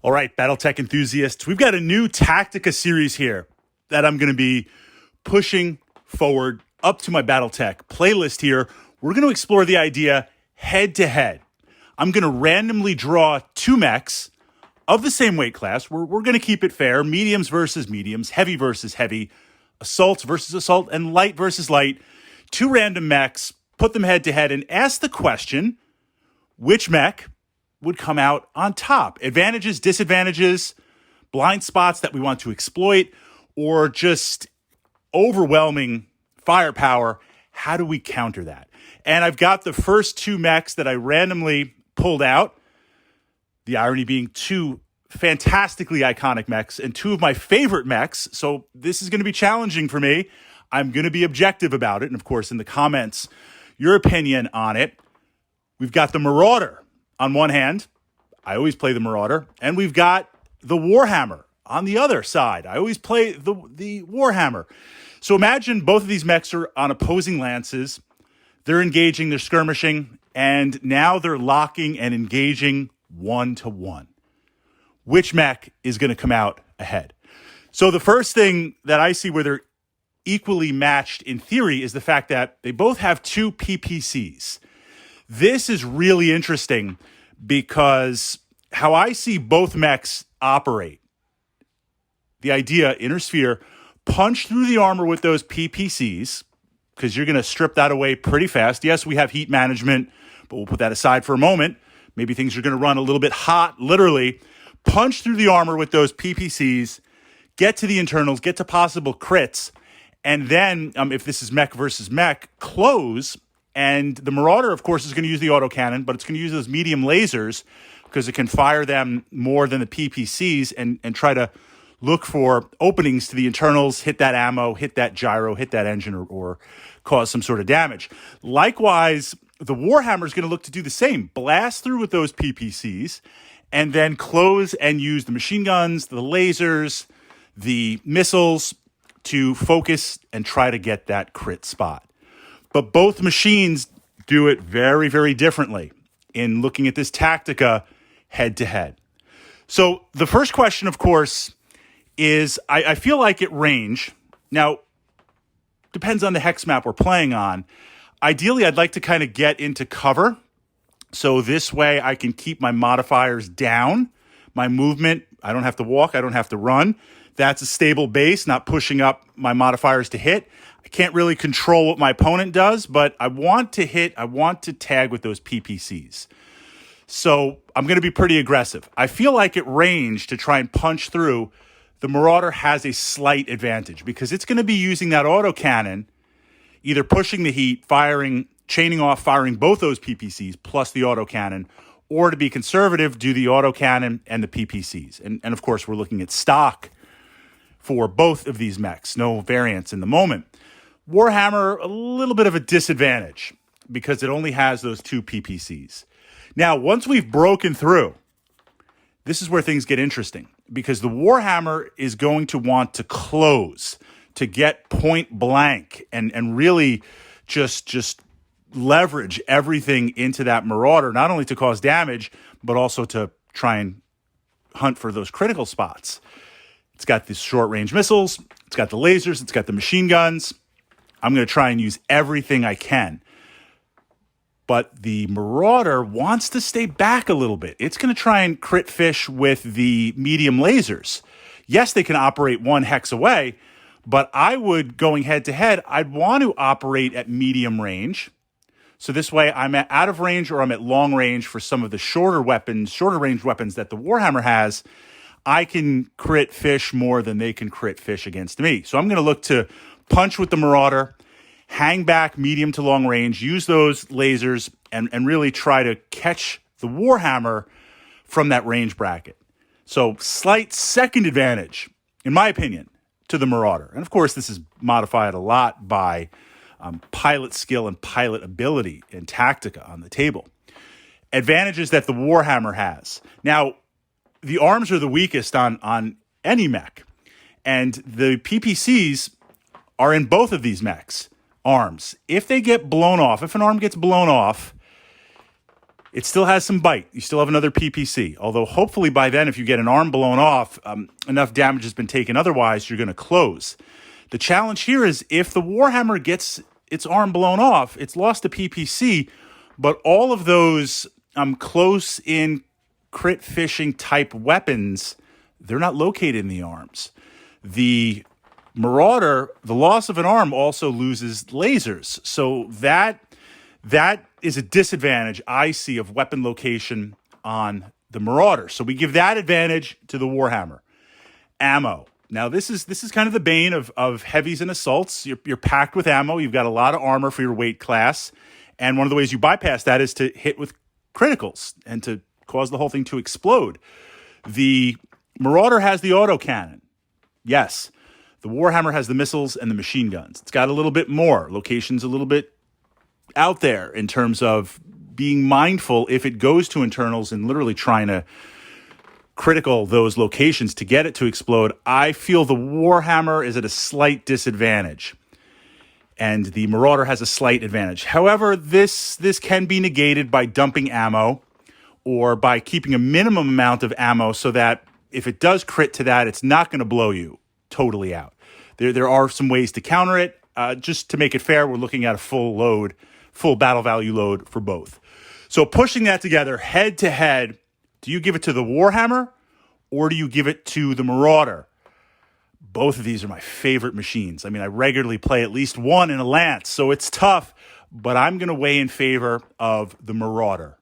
All right, Battletech enthusiasts, we've got a new Tactica series here that I'm going to be pushing forward up to my Battletech playlist here. We're going to explore the idea head-to-head. I'm going to randomly draw two mechs of the same weight class. We're going to keep it fair. Mediums versus mediums, heavy versus heavy, assaults versus assault, and light versus light. Two random mechs, put them head-to-head, and ask the question, which mech would come out on top? Advantages, disadvantages, blind spots that we want to exploit, or just overwhelming firepower. How do we counter that? And I've got the first two mechs that I randomly pulled out. The irony being two fantastically iconic mechs and two of my favorite mechs. So this is going to be challenging for me. I'm going to be objective about it. And of course, in the comments, your opinion on it. We've got the Marauder on one hand. I always play the Marauder. And we've got the Warhammer on the other side. I always play the Warhammer. So imagine both of these mechs are on opposing lances. They're engaging, they're skirmishing, and now they're locking and engaging 1-to-1. Which mech is going to come out ahead? So the first thing that I see where they're equally matched in theory is the fact that they both have two PPCs. This is really interesting because how I see both mechs operate, the idea, inner sphere, punch through the armor with those PPCs, because you're going to strip that away pretty fast. Yes, we have heat management, but we'll put that aside for a moment. Maybe things are going to run a little bit hot, literally. Punch through the armor with those PPCs, get to the internals, get to possible crits, and then, if this is mech versus mech, close. And the Marauder, of course, is going to use the autocannon, but it's going to use those medium lasers because it can fire them more than the PPCs and try to look for openings to the internals, hit that ammo, hit that gyro, hit that engine, or cause some sort of damage. Likewise, the Warhammer is going to look to do the same. Blast through with those PPCs and then close and use the machine guns, the lasers, the missiles to focus and try to get that crit spot. But both machines do it very, very differently in looking at this Tactica head-to-head. So the first question, of course, is I feel like at range, now, depends on the hex map we're playing on. Ideally, I'd like to kind of get into cover. So this way I can keep my modifiers down. My movement, I don't have to walk, I don't have to run. That's a stable base, not pushing up my modifiers to hit. I can't really control what my opponent does, but I want to hit, I want to tag with those PPCs. So I'm going to be pretty aggressive. I feel like at range to try and punch through, the Marauder has a slight advantage because it's going to be using that autocannon, either pushing the heat, firing, chaining off, firing both those PPCs plus the autocannon, or to be conservative, do the autocannon and the PPCs. And of course, we're looking at stock for both of these mechs. No variance in the moment. Warhammer, a little bit of a disadvantage because it only has those two PPCs. Now, once we've broken through, this is where things get interesting because the Warhammer is going to want to close, to get point blank and really just leverage everything into that Marauder, not only to cause damage, but also to try and hunt for those critical spots. It's got the short-range missiles, it's got the lasers, it's got the machine guns. I'm going to try and use everything I can. But the Marauder wants to stay back a little bit. It's going to try and crit fish with the medium lasers. Yes, they can operate one hex away, but I would, going head-to-head, I'd want to operate at medium range. So this way I'm at out of range or I'm at long range for some of the shorter range weapons that the Warhammer has. I can crit fish more than they can crit fish against me. So I'm going to look to punch with the Marauder, hang back medium to long range, use those lasers, and really try to catch the Warhammer from that range bracket. So slight second advantage, in my opinion, to the Marauder. And of course, this is modified a lot by pilot skill and pilot ability and Tactica on the table. Advantages that the Warhammer has. Now, the arms are the weakest on any mech. And the PPCs are in both of these mechs. Arms. If they get blown off, if an arm gets blown off, It still has some bite. You still have another PPC. Although hopefully by then, if you get an arm blown off, enough damage has been taken. Otherwise, you're going to close. The challenge here is if the Warhammer gets its arm blown off, it's lost a PPC, but all of those close-in crit fishing type weapons, they're not located in the arms. The Marauder, the loss of an arm also loses lasers. So that is a disadvantage I see of weapon location on the Marauder. So we give that advantage to the Warhammer. Ammo. Now this is kind of the bane of heavies and assaults. You're packed with ammo. You've got a lot of armor for your weight class. And one of the ways you bypass that is to hit with criticals and to cause the whole thing to explode. The Marauder has the autocannon. Yes. The Warhammer has the missiles and the machine guns. It's got a little bit more. Location's a little bit out there in terms of being mindful if it goes to internals and literally trying to critical those locations to get it to explode. I feel the Warhammer is at a slight disadvantage and the Marauder has a slight advantage. However, this can be negated by dumping ammo or by keeping a minimum amount of ammo so that if it does crit to that, it's not going to blow you totally out. There are some ways to counter it. Just to make it fair, we're looking at a full battle value load for both. So pushing that together head to head, do you give it to the Warhammer or do you give it to the Marauder? Both of these are my favorite machines. I mean, I regularly play at least one in a Lance, so it's tough, but I'm going to weigh in favor of the Marauder.